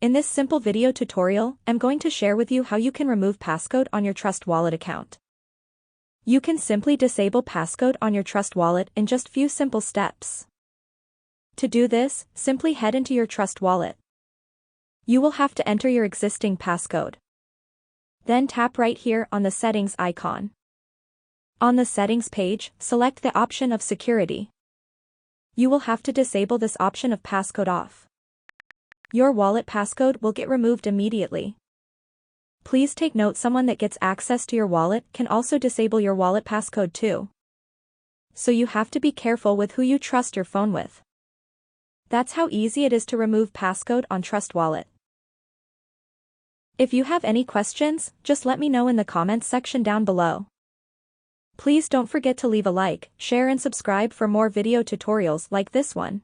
In this simple video tutorial, I'm going to share with you how you can remove Passcode on your Trust Wallet account. You can simply disable Passcode on your Trust Wallet in just few simple steps. To do this, simply head into your Trust Wallet. You will have to enter your existing passcode. Then tap right here on the Settings icon. On the Settings page, select the option of Security. You will have to disable this option of Passcode off. Your wallet passcode will get removed immediately. Please take note, someone that gets access to your wallet can also disable your wallet passcode too. So you have to be careful with who you trust your phone with. That's how easy it is to remove Passcode on Trust Wallet. If you have any questions, just let me know in the comments section down below. Please don't forget to leave a like, share and subscribe for more video tutorials like this one.